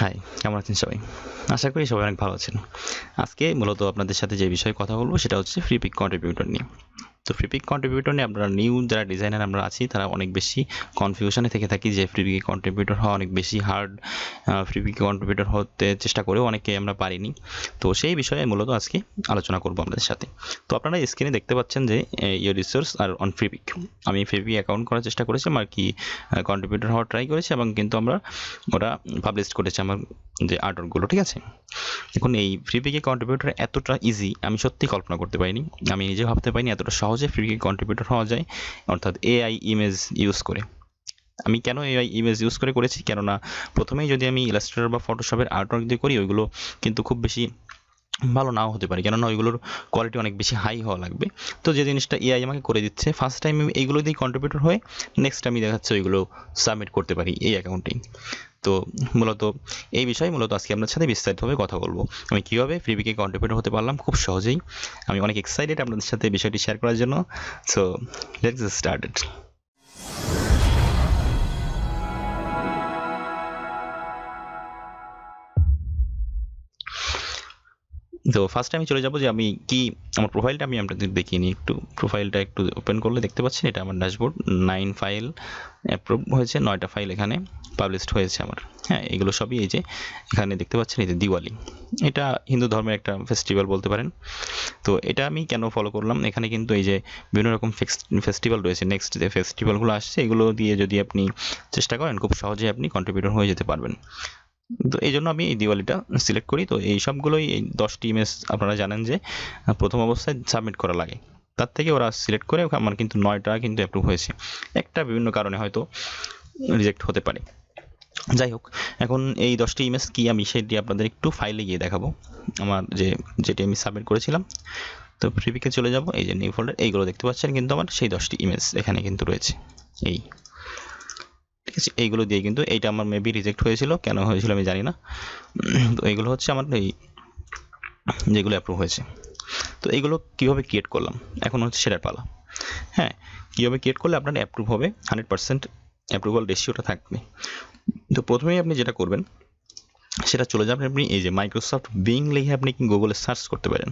High, কেমন আছেন সবাই? আশা করি সবাই অনেক ভালো আছেন। আজকে মূলত আপনাদের সাথে যে বিষয়ে কথা বলবো সেটা হচ্ছে ফ্রিপিক কন্ট্রিবিউটর নিয়ে। তো ফ্রিপিক কন্ট্রিবিউটর নিয়ে আপনারা নিউ যারা ডিজাইনার আমরা আছি তারা অনেক বেশি কনফিউশনে থেকে থাকি যে ফ্রিপিক কন্ট্রিবিউটর হওয়া অনেক বেশি হার্ড। ফ্রিপিক কন্ট্রিবিউটর হতে চেষ্টা করেও অনেকে আমরা পারিনি। তো সেই বিষয়ে মূলত আজকে আলোচনা করবো আপনাদের সাথে। তো আপনারা স্ক্রিনে দেখতে পাচ্ছেন যে your resource are on Freepik. আমি ফ্রিপিক অ্যাকাউন্ট করার চেষ্টা করেছি, আমার কি কন্ট্রিবিউটর হওয়ার ট্রাই করেছি এবং কিন্তু আমরা ওরা পাবলিশ করেছে আমার যে আর্টওয়ার্কগুলো, ঠিক আছে? এখন এই ফ্রিপিকে কন্ট্রিবিউটর এতটা ইজি আমি সত্যি কল্পনা করতে পারিনি। আমি নিজে ভাবতে পারিনি এতটা সহজে ফ্রিপিকে কন্ট্রিবিউটর হওয়া যায়, অর্থাৎ এআই ইমেজ ইউজ করে। আমি কেন এআই ইমেজ ইউজ করে করেছি, কেননা প্রথমেই যদি আমি ইলাস্ট্রেটর বা ফটোশপের আর্টওয়ার্ক দিয়ে করি ওইগুলো কিন্তু খুব বেশি ভালো নাও হতে পারে, কেননা ওইগুলোর কোয়ালিটি অনেক বেশি হাই হওয়া লাগবে। তো যে জিনিসটা এআই আমাকে করে দিচ্ছে, ফার্স্ট টাইম আমি এইগুলো দিয়ে কন্ট্রিবিউটর হয়ে নেক্সট আমি দেখাচ্ছে ওইগুলো সাবমিট করতে পারি এই অ্যাকাউন্টেই। তো মূলত এই বিষয়ে আজকে আপনার সাথে বিস্তারিতভাবে কথা বলবো। আমি কীভাবে ফ্রিপিকে কন্ট্রিবিউটর হতে পারলাম খুব সহজেই। আমি অনেক এক্সাইটেড আপনাদের সাথে বিষয়টি শেয়ার করার জন্য। So let's get started. তো ফার্স্ট আমি চলে যাব যে আমি কি আমার প্রোফাইলটা আমি আপনাদের দেখিয়ে নিই একটু। প্রোফাইলটা একটু ওপেন করলে দেখতে পাচ্ছেন এটা আমার ড্যাশবোর্ড। 9 ফাইল অ্যাপ্রুভ হয়েছে, 9টা ফাইল এখানে পাবলিশড হয়েছে আমার। হ্যাঁ, এগুলো সবই এই যে এখানে দেখতে পাচ্ছেন, এই যে দিওয়ালি, এটা হিন্দু ধর্মের একটা ফেস্টিভ্যাল বলতে পারেন। তো এটা আমি কেন ফলো করলাম, এখানে কিন্তু এই যে বিভিন্ন রকম ফেস্টিভ্যাল রয়েছে, নেক্সট যে ফেস্টিভ্যালগুলো আসছে এগুলো দিয়ে যদি আপনি চেষ্টা করেন খুব সহজেই আপনি কন্ট্রিবিউটর হয়ে যেতে পারবেন। তো এই জন্য আমি এই দিওয়ালিটা সিলেক্ট করি। তো এই সবগুলোই এই 10টি ইমেজ আপনারা জানেন যে প্রথম অবস্থায় সাবমিট করা লাগে, তার থেকে ওরা সিলেক্ট করে আমার কিন্তু 9টা কিন্তু অ্যাপ্রুভ হয়েছে। একটা বিভিন্ন কারণে হয়তো রিজেক্ট হতে পারে। যাই হোক, এখন এই 10টি ইমেজ কি আমি সেটি আপনাদের একটু ফাইলে গিয়ে দেখাবো, আমার যেটি আমি সাবমিট করেছিলাম। তো ফ্রিপিকে চলে যাব, এই যে নিউ ফোল্ডার, এইগুলো দেখতে পাচ্ছেন কিন্তু আমার সেই 10টি ইমেজ এখানে কিন্তু রয়েছে। এই ঠিক আছে, এইগুলো দিয়ে কিন্তু এইটা আমার মেবি রিজেক্ট হয়েছিল, কেন হয়েছিল আমি জানি না। তো এইগুলো হচ্ছে আমার এই যেগুলো অ্যাপ্রুভ হয়েছে। তো এইগুলো কীভাবে ক্রিয়েট করলাম এখন হচ্ছে সেটার পালা। হ্যাঁ, কীভাবে ক্রিয়েট করলে আপনার অ্যাপ্রুভ হবে, 100% অ্যাপ্রুভাল রেশিওটা থাকবে। তো প্রথমেই আপনি যেটা করবেন সেটা চলে যাবেন আপনি এই যে মাইক্রোসফট বিং লিখে আপনি কি গুগলে সার্চ করতে পারেন।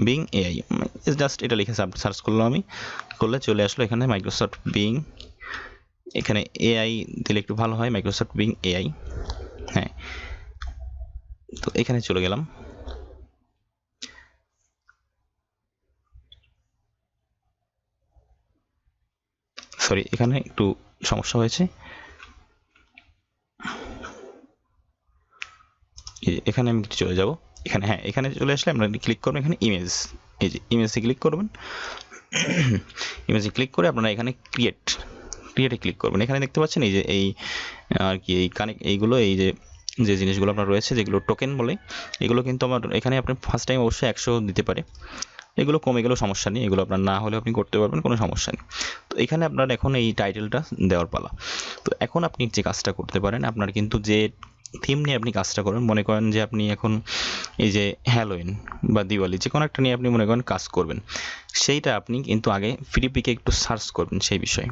বিং এআই জাস্ট এটা লিখে সার্চ করলাম আমি, করলে চলে আসলো এখানে মাইক্রোসফট বিং। এখানে এআই দিলে একটু ভালো হয়, মাইক্রোসফট বিং এআই। হ্যাঁ, তো এখানে চলে গেলাম। সরি, এখানে একটু সমস্যা হয়েছে। এখানে আমি চলে যাব, এখানে হ্যাঁ এখানে চলে আসলে আমরা ক্লিক করবেন এখানে ইমেজ, এই যে ইমেজে ক্লিক করবেন। ইমেজে ক্লিক করে আপনারা এখানে ক্রিয়েটে ক্লিক করবেন। এখানে দেখতে পাচ্ছেন এই যে এই আর কি এই কানেক্ট এইগুলো, এই যে যে জিনিসগুলো আপনার রয়েছে যেগুলো টোকেন বলে, এগুলো কিন্তু আমার এখানে আপনি ফার্স্ট টাইম অবশ্যই 100 দিতে পারে, এগুলো কমে গেলেও সমস্যা নেই, এগুলো আপনার না হলে আপনি করতে পারবেন, কোনো সমস্যা নেই। তো এখানে আপনার এখন এই টাইটেলটা দেওয়ার পালা। তো এখন আপনি যে কাজটা করতে পারেন, আপনার কিন্তু যে থিম নিয়ে আপনি কাজটা করেন, মনে করেন যে আপনি এখন এই যে হ্যালোইন বা দিওয়ালি যে কোনো একটা নিয়ে আপনি মনে করেন কাজ করবেন, সেইটা আপনি কিন্তু আগে ফ্রিপিকে একটু সার্চ করবেন সেই বিষয়ে।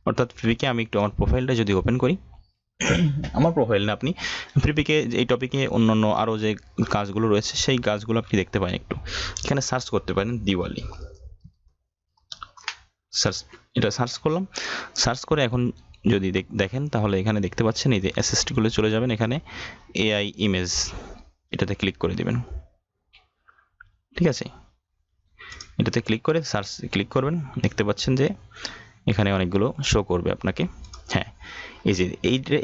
অর্থাৎ ফ্রিপিকে আমি একটু আমার প্রোফাইলটা যদি ওপেন করি, আমার প্রোফাইল না, আপনি ফ্রিপিকে এই টপিকে অন্যান্য আরও যে কাজগুলো রয়েছে সেই কাজগুলো আপনি দেখতে পারেন, একটু এখানে সার্চ করতে পারেন দিওয়ালি। এটা সার্চ করলাম, সার্চ করে এখন যদি দেখেন তাহলে এখানে দেখতে পাচ্ছেন এই যে অ্যাসিস্টগুলো চলে যাবেন, এখানে এআই ইমেজ এটাতে ক্লিক করে দিবেন। ঠিক আছে, এটাতে ক্লিক করে সার্চ ক্লিক করবেন, দেখতে পাচ্ছেন যে এখানে অনেকগুলো শো করবে আপনাকে। হ্যাঁ, এই যে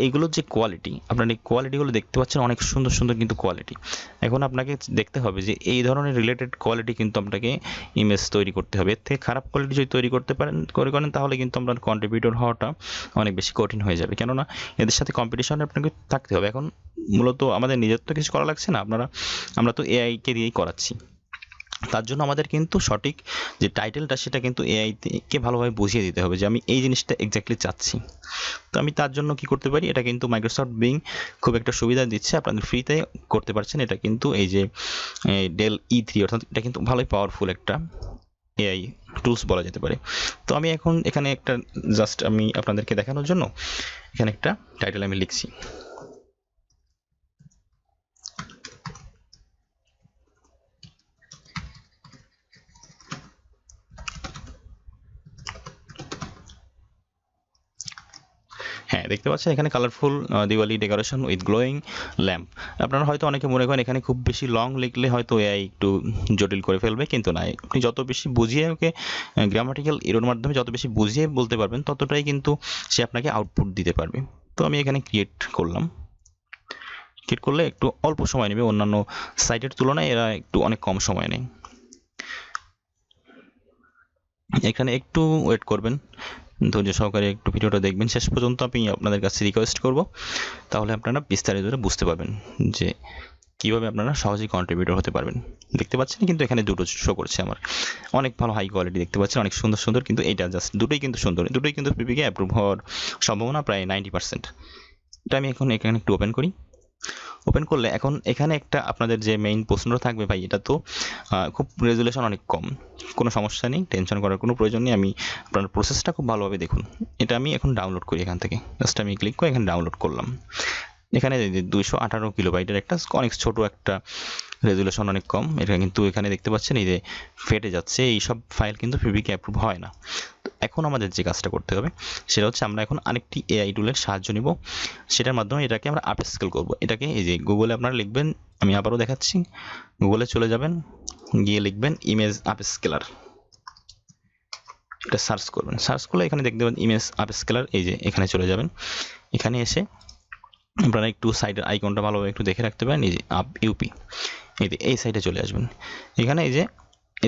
এইগুলোর যে কোয়ালিটি, আপনার এই কোয়ালিটিগুলো দেখতে পাচ্ছেন অনেক সুন্দর সুন্দর কিন্তু কোয়ালিটি। এখন আপনাকে দেখতে হবে যে এই ধরনের রিলেটেড কোয়ালিটি কিন্তু আপনাকে ইমেজ তৈরি করতে হবে। এর থেকে খারাপ কোয়ালিটি যদি তৈরি করতে পারেন করেন তাহলে কিন্তু আপনার কন্ট্রিবিউটর হওয়াটা অনেক বেশি কঠিন হয়ে যাবে, কেননা এদের সাথে কম্পিটিশনে আপনাকে থাকতে হবে। এখন মূলত আমাদের নিজের তো কিছু করা লাগছে না, আমরা তো এআইকে দিয়েই করাচ্ছি। তার জন্য আমাদের কিন্তু সঠিক যে টাইটেলটা সেটা কিন্তু এআইকে ভালোভাবে বুঝিয়ে দিতে হবে যে আমি এই জিনিসটা এক্স্যাক্টলি চাচ্ছি। তো আমি তার জন্য কি করতে পারি, এটা কিন্তু মাইক্রোসফট বিং খুব একটা সুবিধা দিচ্ছে, আপনাদের ফ্রিতে করতে পারছেন। এটা কিন্তু এই যে ডেল E3, অর্থাৎ এটা কিন্তু ভালোই পাওয়ারফুল একটা এআই টুলস বলা যেতে পারে। তো আমি এখন এখানে একটা জাস্ট আমি আপনাদেরকে দেখানোর জন্য এখানে একটা টাইটেল আমি লিখছি। হ্যাঁ দেখতে পাচ্ছেন এখানে colourful Diwali decoration with glowing lamp. আপনারা হয়তো অনেকে মনে করেন এখানে খুব বেশি লং লিখলে হয়তো এআই একটু জটিল করে ফেলবে, কিন্তু না, আপনি যত বেশি বুঝিয়ে ওকে গ্রামাটিক্যাল এরোর মাধ্যমে যত বেশি বুঝিয়ে বলতে পারবেন ততটাই কিন্তু সে আপনাকে আউটপুট দিতে পারবে। তো আমি এখানে ক্রিয়েট করলাম। ক্রিয়েট করলে একটু অল্প সময় নেবে, অন্যান্য সাইটের তুলনায় এরা একটু অনেক কম সময় নেয়। এখানে একটু ওয়েট করবেন, ধৈর্য সহকারে একটু ভিডিওটা দেখবেন শেষ পর্যন্ত। আমি আপনাদের কাছে রিকোয়েস্ট করব, তাহলে আপনারা বিস্তারিত বুঝতে পারবেন যে কীভাবে আপনারা সহজেই কন্ট্রিবিউটর হতে পারবেন। দেখতে পাচ্ছেন কিন্তু এখানে দুটো শো করছে আমার, অনেক ভালো হাই কোয়ালিটি দেখতে পাচ্ছেন, অনেক সুন্দর সুন্দর, কিন্তু এইটা জাস্ট দুটোই কিন্তু সুন্দর, দুটোই কিন্তু ফ্রিপিকে অ্যাপ্রুভ হওয়ার সম্ভাবনা প্রায় 90%। এটা আমি এখন এখানে একটু ওপেন করি। ওপেন করলে এখন এখানে একটা আপনাদের যে মেইন প্রশ্নটা থাকবে, ভাই এটা তো খুব রেজুলেশন অনেক কম। কোনো সমস্যা নেই, টেনশন করার কোনো প্রয়োজন নেই। আমি আপনার প্রসেসটা খুব ভালোভাবে দেখুন। এটা আমি এখন ডাউনলোড করি এখান থেকে, জাস্ট আমি ক্লিক করে এখানে ডাউনলোড করলাম। এখানে 218 কিলোবাইটের একটা অনেক ছোট একটা রেজুলেশন, অনেক কম। এটা কিন্তু এখানে দেখতে পাচ্ছেন এই যে ফেটে যাচ্ছে, এই সব ফাইল কিন্তু ফ্রিপিকে অ্যাপ্রুভ হয় না। এখন আমাদের যে কাজটা করতে হবে সেটা হচ্ছে আমরা এখন আরেকটি এআই টুলের সাহায্য নিব, সেটার মাধ্যমে এটাকে আমরা আপ স্কেল করবো। এটাকে এই যে গুগলে আপনারা লিখবেন, আমি আবারও দেখাচ্ছি, গুগলে চলে যাবেন, গিয়ে লিখবেন ইমেজ আপ স্কেলার। এটা সার্চ করবেন, সার্চ করলে এখানে দেখতে পাবেন ইমেজ আপ স্কেলার। এই যে এখানে চলে যাবেন, এখানে এসে আপনারা একটু সাইডের আইকনটা ভালোভাবে একটু দেখে রাখতে পারেন, এই যে আপ ইউপি, এই সাইডে চলে আসবেন। এখানে এই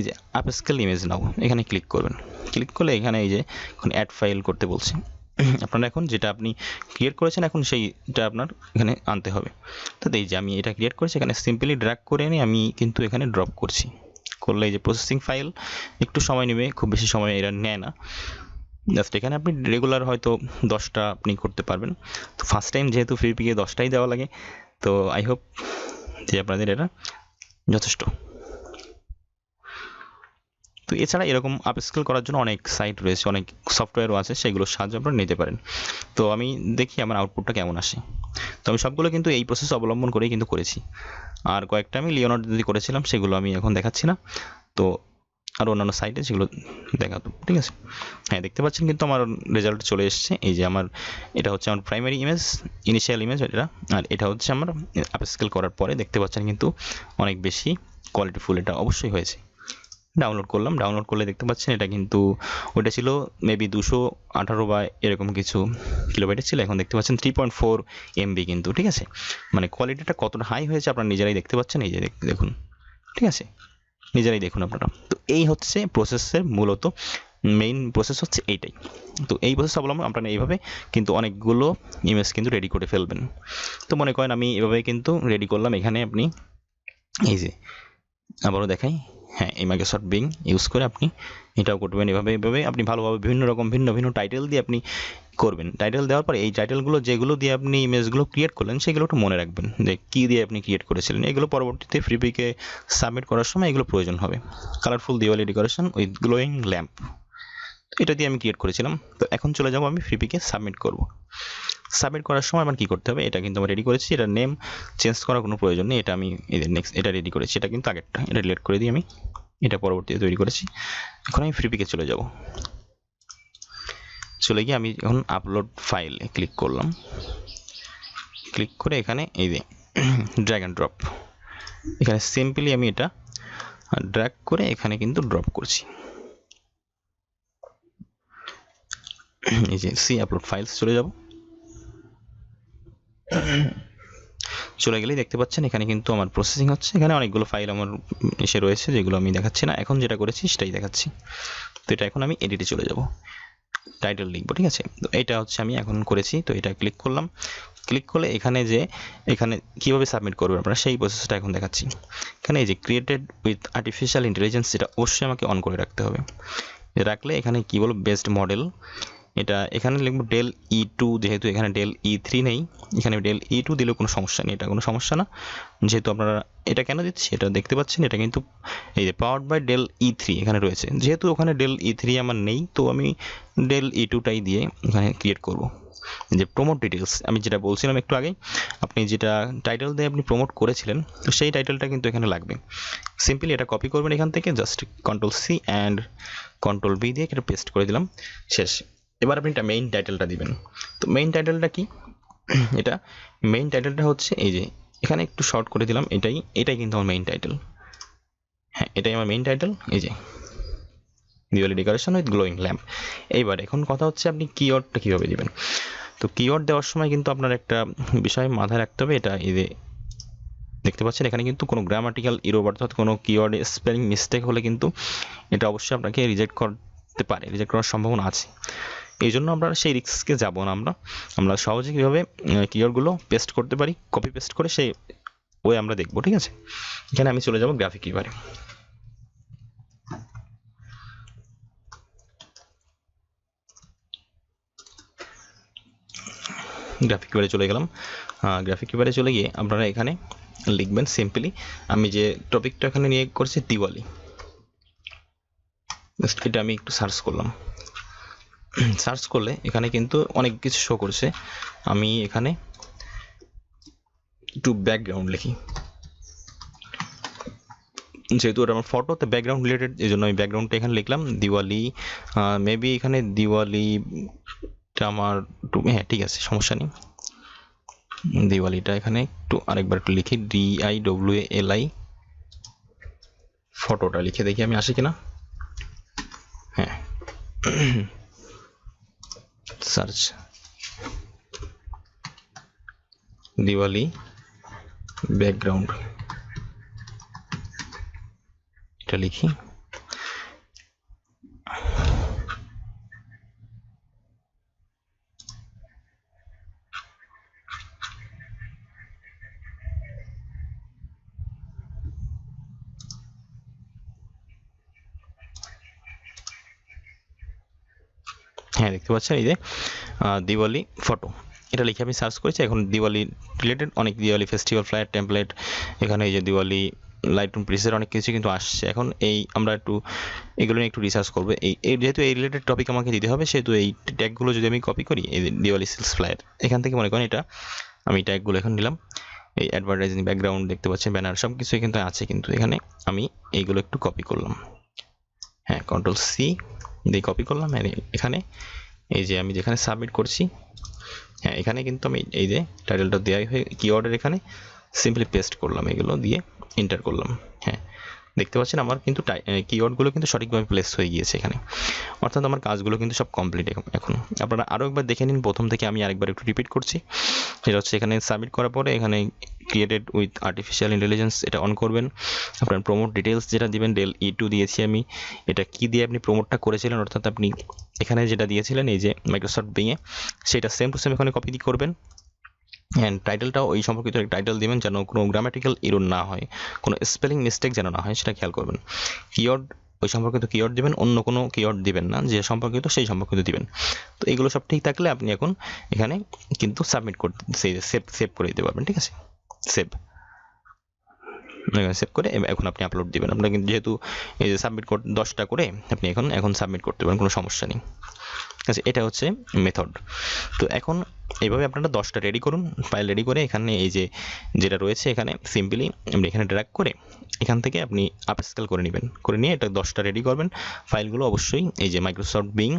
যে আপ স্কেল ইমেজ নাও, এখানে ক্লিক করবেন। ক্লিক করলে এখানে এই যে এখন অ্যাড ফাইল করতে বলছে। আপনারা এখন যেটা আপনি ক্রিয়েট করেছেন এখন সেইটা আপনার এখানে আনতে হবে। তো এই যে আমি এটা ক্রিয়েট করেছি, এখানে সিম্পলি ড্র্যাগ করে নিয়ে আমি কিন্তু এখানে ড্রপ করছি। করলে এই যে প্রসেসিং ফাইল একটু সময় নেবে, খুব বেশি সময় এরা নেয় না। জাস্ট এখানে আপনি রেগুলার হয়তো 10টা আপনি করতে পারবেন। তো ফার্স্ট টাইম যেহেতু ফ্রিপিকে 10টাই দেওয়া লাগে, তো আই হোপ যে আপনাদের এটা যথেষ্ট। তো এছাড়া এরকম আপস্কেল করার জন্য অনেক সাইট রয়েছে, অনেক সফটওয়্যারও আছে, সেগুলোর সাহায্য আপনারা নিতে পারেন। তো আমি দেখি আমার আউটপুটটা কেমন আসে। তো আমি সবগুলো কিন্তু এই প্রসেস অবলম্বন করেই কিন্তু করেছি। আর কয়েকটা আমি লিওনার্ডো দিয়ে করেছিলাম, সেগুলো আমি এখন দেখাচ্ছি না। তো আর অন্যান্য সাইটে সেগুলো দেখাতো, ঠিক আছে। হ্যাঁ দেখতে পাচ্ছেন কিন্তু আমার রেজাল্ট চলে এসছে। এই যে আমার এটা হচ্ছে আমার প্রাইমারি ইমেজ, ইনিশিয়াল ইমেজ এটা, আর এটা হচ্ছে আমার আপস্কেল করার পরে দেখতে পাচ্ছেন কিন্তু অনেক বেশি কোয়ালিটিফুল এটা অবশ্যই হয়েছে। ডাউনলোড করলাম, ডাউনলোড করলে দেখতে পাচ্ছেন এটা কিন্তু ওইটা ছিল মেবি 218 বা এরকম কিছু কিলোবাইটের ছিল, এখন দেখতে পাচ্ছেন 3.4 MB কিন্তু, ঠিক আছে। মানে কোয়ালিটিটা কতটা হাই হয়েছে আপনারা নিজেরাই দেখতে পাচ্ছেন, এই যে দেখুন, ঠিক আছে, নিজেরাই দেখুন আপনারা। তো এই হচ্ছে প্রসেসের মূলত মেইন প্রসেস হচ্ছে এইটাই। তো এই প্রসেস অবলম্বন আপনারা এইভাবে কিন্তু অনেকগুলো ইমেজ কিন্তু রেডি করে ফেলবেন। তো মনে করেন আমি এভাবে কিন্তু রেডি করলাম। এখানে আপনি এই যে আবারও দেখাই, হ্যাঁ এই মাইক্রোসফট বিং ইউজ করে আপনি এটাও করবেন। এভাবে আপনি ভালোভাবে বিভিন্ন রকম ভিন্ন ভিন্ন টাইটেল দিয়ে আপনি করবেন। টাইটেল দেওয়ার পরে এই টাইটেলগুলো যেগুলো দিয়ে আপনি ইমেজগুলো ক্রিয়েট করলেন সেগুলো একটু মনে রাখবেন যে কী দিয়ে আপনি ক্রিয়েট করেছিলেন। এগুলো পরবর্তীতে ফ্রিপিকে সাবমিট করার সময় এগুলো প্রয়োজন হবে। Colourful Diwali decoration with glowing lamp, এটা দিয়ে আমি ক্রিয়েট করেছিলাম। তো এখন চলে যাব, আমি ফ্রিপিকে সাবমিট করব। সাবমিট করার সময় আমার কী করতে হবে, এটা কিন্তু আমি রেডি করেছি, এটা নেম চেঞ্জ করার কোনো প্রয়োজন নেই। এটা আমি নেক্সট এটা রেডি করেছি, এটা কিন্তু আগেরটা, এটা ডিলিট করে দিই আমি, এটা পরবর্তীতে তৈরি করেছি। এখন আমি ফ্রিপিকে চলে যাব। চলে গিয়ে আমি এখন আপলোড ফাইলে ক্লিক করলাম। ক্লিক করে এখানে এই যে ড্র্যাগ অ্যান্ড ড্রপ, এখানে সিম্পলি আমি এটা ড্র্যাগ করে এখানে কিন্তু ড্রপ করছি। এই যে সি আপলোড ফাইলস চলে যাব। চলে গেলেই দেখতে পাচ্ছেন এখানে কিন্তু আমার প্রসেসিং হচ্ছে। এখানে অনেকগুলো ফাইল আমার এসে রয়েছে যেগুলো আমি দেখাচ্ছি না, এখন যেটা করেছি সেটাই দেখাচ্ছি। তো এটা এখন আমি এডিটে চলে যাব, টাইটেল লিখবো, ঠিক আছে। তো এটা হচ্ছে আমি এখন করেছি। তো এটা ক্লিক করলাম। ক্লিক করলে এখানে কীভাবে সাবমিট করবেন আপনারা সেই প্রসেসটা এখন দেখাচ্ছি। এখানে এই যে ক্রিয়েটেড উইথ আর্টিফিশিয়াল ইন্টেলিজেন্স, এটা অবশ্যই আমাকে অন করে রাখতে হবে। রাখলে এখানে কী বলবো, বেস্ট মডেল, এটা এখানে লিখবো ডেল E2, যেহেতু এখানে ডেল E3 নেই, এখানে ডেল E2 দিলেও কোনো সমস্যা নেই, এটা কোনো সমস্যা না। যেহেতু আপনারা এটা কেন দিচ্ছি এটা দেখতে পাচ্ছেন, এটা কিন্তু এই যে পাওয়ার্ড বাই ডেল E3 এখানে রয়েছে, যেহেতু ওখানে ডেল E3 আমার নেই, তো আমি ডেল E2টাই দিয়ে এখানে ক্রিয়েট করব। যে প্রমোট ডিটেলস আমি যেটা বলছিলাম একটু আগে, আপনি যেটা টাইটেল দিয়ে আপনি প্রমোট করেছিলেন তো সেই টাইটেলটা কিন্তু এখানে লাগবে। সিম্পলি এটা কপি করবেন এখান থেকে, জাস্ট Ctrl+C অ্যান্ড Ctrl+V দিয়ে এটা পেস্ট করে দিলাম, শেষ। এবার আপনি এটা মেইন টাইটেলটা দিবেন। তো মেইন টাইটেলটা কি, এটা মেইন টাইটেলটা হচ্ছে এই যে এখানে একটু শর্ট করে দিলাম, এটাই কিন্তু আমার মেইন টাইটেল। হ্যাঁ, এটাই আমার মেইন টাইটেল, এই যে Diwali decoration with glowing lamp. এইবার এখন কথা হচ্ছে আপনি কিওয়ার্ডটা কীভাবে দিবেন। তো কিওয়ার্ড দেওয়ার সময় কিন্তু আপনার একটা বিষয় মাথায় রাখতে হবে, এটা এই যে দেখতে পাচ্ছেন এখানে কিন্তু কোনো গ্রামাটিক্যাল ইরর অর্থাৎ কোনো কিওয়ার্ডে স্পেলিং মিস্টেক হলে কিন্তু এটা অবশ্যই আপনাকে রিজেক্ট করতে পারে, রিজেক্ট করার সম্ভাবনা আছে। এই জন্য আমরা সেই রিস্কে যাব না, আমরা সহজে কীভাবে কিওয়ার্ডগুলো পেস্ট করতে পারি, কপি পেস্ট করে সেই ওই আমরা দেখবো। ঠিক আছে, এখানে আমি চলে যাব গ্রাফিক কিভাবে। গ্রাফিক কিবারে চলে গেলাম। গ্রাফিক কিবারে চলে গিয়ে আপনারা এখানে লিখবেন সিম্পলি, আমি যে টপিকটা এখানে নিয়ে করছি দিওয়ালি, এটা আমি একটু সার্চ করলাম। সার্চ করলে এখানে কিন্তু অনেক কিছু শো করছে। আমি এখানে একটু ব্যাকগ্রাউন্ড লিখি, যেহেতু ওটা আমার ফটো, তো ব্যাকগ্রাউন্ড রিলেটেড, এই জন্য আমি ব্যাকগ্রাউন্ডটা এখানে লিখলাম দিওয়ালি। মেবি এখানে দিওয়ালিটা আমার একটু, হ্যাঁ ঠিক আছে, সমস্যা নেই। দিওয়ালিটা এখানে একটু আরেকবার একটু লিখি, DIWALI, ফটোটা লিখে দেখি আমি আসে কিনা। হ্যাঁ, সার্চ দিওয়ালি ব্যাকগ্রাউন্ড, এটা লিখি। হ্যাঁ, দেখতে পাচ্ছেন এই যে দিওয়ালি ফটো, এটা লিখে আমি সার্চ করেছি। এখন দিওয়ালি রিলেটেড অনেক দিওয়ালি ফেস্টিভ্যাল ফ্লায়ার টেমপ্লেট, এখানে এই যে দিওয়ালি লাইটরুম প্রিসেট অনেক কিছু কিন্তু আসছে। এখন এই আমরা একটু এগুলো নিয়ে একটু রিসার্চ করবো। যেহেতু এই রিলেটেড টপিক আমাকে দিতে হবে, সেহেতু এই ট্যাগগুলো যদি আমি কপি করি, এই দিওয়ালি সেলস ফ্লায়ার, এখান থেকে মনে করেন এটা আমি ট্যাগগুলো এখন নিলাম। এই অ্যাডভার্টাইজিং ব্যাকগ্রাউন্ড দেখতে পাচ্ছেন, ব্যানার সব কিছুই কিন্তু আছে, কিন্তু এখানে আমি এইগুলো একটু কপি করলাম। হ্যাঁ, Ctrl+C দিয়ে কপি করলাম। এখানে এই যে আমি যেখানে সাবমিট করছি, হ্যাঁ এখানে কিন্তু আমি এই যে টাইটেলটা দেওয়া হয়ে কিওয়ার্ডের এখানে সিম্পলি পেস্ট করলাম, এগুলো দিয়ে এন্টার করলাম। হ্যাঁ, দেখতে পাচ্ছেন আমার কিন্তু কিওয়ার্ডগুলো কিন্তু সঠিকভাবে প্লেস হয়ে গিয়েছে এখানে, অর্থাৎ আমার কাজগুলো কিন্তু সব কমপ্লিট। এখন আপনারা আরও একবার দেখে নিন, প্রথম থেকে আমি আরেকবার একটু রিপিট করছি। সেটা হচ্ছে এখানে সাবমিট করার পরে এখানে ক্রিয়েটেড উইথ আর্টিফিশিয়াল ইন্টেলিজেন্স এটা অন করবেন। আপনার প্রমোট ডিটেলস যেটা দিবেন, ডেল E2 দিয়েছি আমি। এটা কি দিয়ে আপনি প্রমোটটা করেছিলেন, অর্থাৎ আপনি এখানে যেটা দিয়েছিলেন এই যে মাইক্রোসফট বিংয়ে, সেটা সেম টু সেম এখানে কপি করবেন। অ্যান্ড টাইটেলটাও ওই সম্পর্কিত একটা টাইটেল দিবেন, যেন কোনো গ্রামাটিক্যাল এরর না হয়, কোনো স্পেলিং মিস্টেক যেন না হয়, সেটা খেয়াল করবেন। কিওয়ার্ড ওই সম্পর্কিত কিওয়ার্ড দিবেন, অন্য কোনো কিওয়ার্ড দিবেন না, যে সম্পর্কিত সেই সম্পর্কিত দিবেন। তো এগুলো সব ঠিক থাকলে আপনি এখন এখানে কিন্তু সাবমিট করতে, সেভ করে দিতে পারবেন। ঠিক আছে, সেভ করে এখন আপনি আপলোড দিবেন। আপনার কিন্তু যেহেতু এই যে সাবমিট 10টা করে আপনি এখন সাবমিট করতে পারেন, কোনো সমস্যা নেই। ঠিক আছে, এটা হচ্ছে মেথড। তো এখন এইভাবে আপনারা 10টা রেডি করুন, ফাইল রেডি করে এখানে এই যে যেটা রয়েছে এখানে সিম্পলি আপনি এখানে ড্র্যাগ করে এখান থেকে আপনি আপস্কেল করে নেবেন, করে নিয়ে এটা 10টা রেডি করবেন। ফাইলগুলো অবশ্যই এই যে মাইক্রোসফট বিং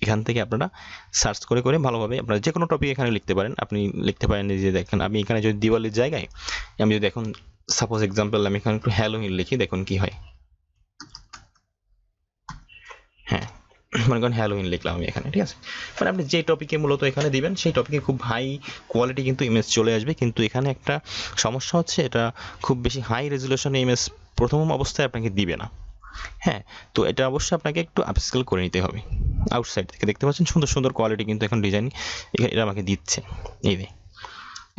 এখান থেকে আপনারা সার্চ করে ভালোভাবে আপনারা যে কোনো টপিক এখানে লিখতে পারেন। আপনি লিখতে পারেন যে দেখেন আমি এখানে যদি দিওয়ালির জায়গায় আমি যদি এখন সাপোজ এক্সাম্পল আমি এখানে একটু হ্যালোউইন লিখি, দেখুন কি হয়। হ্যাঁ, মনে করেন হ্যালোউইন লিখলাম আমি এখানে। ঠিক আছে, মানে আপনি যে টপিকে মূলত এখানে দিবেন সেই টপিকে খুব হাই কোয়ালিটি কিন্তু ইমেজ চলে আসবে, কিন্তু এখানে একটা সমস্যা হচ্ছে এটা খুব বেশি হাই রেজুলেশনে ইমেজ প্রথম অবস্থায় আপনাকে দিবে না। হ্যাঁ, তো এটা অবশ্যই আপনাকে একটু আপস্কেল করে নিতে হবে। আউটসাইড থেকে দেখতে পাচ্ছেন সুন্দর সুন্দর কোয়ালিটি কিন্তু এখন ডিজাইন এটা আমাকে দিচ্ছে। এই যে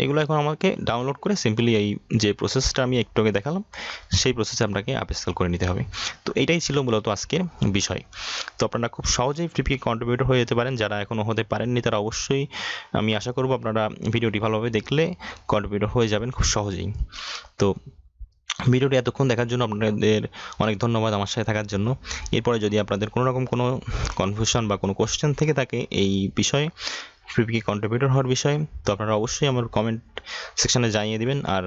এগুলো এখন আমাকে ডাউনলোড করে সিম্পলি এই যে প্রসেসটা আমি একটু আগে দেখালাম সেই প্রসেসে আপনাকে আপস্কেল করে নিতে হবে। তো এইটাই ছিল মূলত আজকের বিষয়। তো আপনারা খুব সহজেই ফ্রিপিকে কন্ট্রিবিউটর হয়ে যেতে পারেন। যারা এখনও হতে পারেননি তারা অবশ্যই, আমি আশা করব আপনারা ভিডিওটি ভালোভাবে দেখলে কন্ট্রিবিউটর হয়ে যাবেন খুব সহজেই। তো ভিডিওটি এতক্ষণ দেখার জন্য আপনাদের অনেক ধন্যবাদ, আমার সাথে থাকার জন্য। এরপরে যদি আপনাদের কোনো রকম কোনো কনফিউশন বা কোনো কোশ্চেন থেকে থাকে এই বিষয়ে, ফ্রিপিকে কন্ট্রিবিউটর হওয়ার বিষয়ে, তো আপনারা অবশ্যই আমার কমেন্ট সেকশনে জানিয়ে দিবেন। আর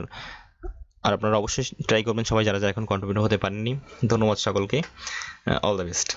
আপনারা অবশ্যই ট্রাই করবেন সবাই, যারা এখন কন্ট্রিবিউটর হতে পারেননি। ধন্যবাদ সকলকে, অল দ্য বেস্ট।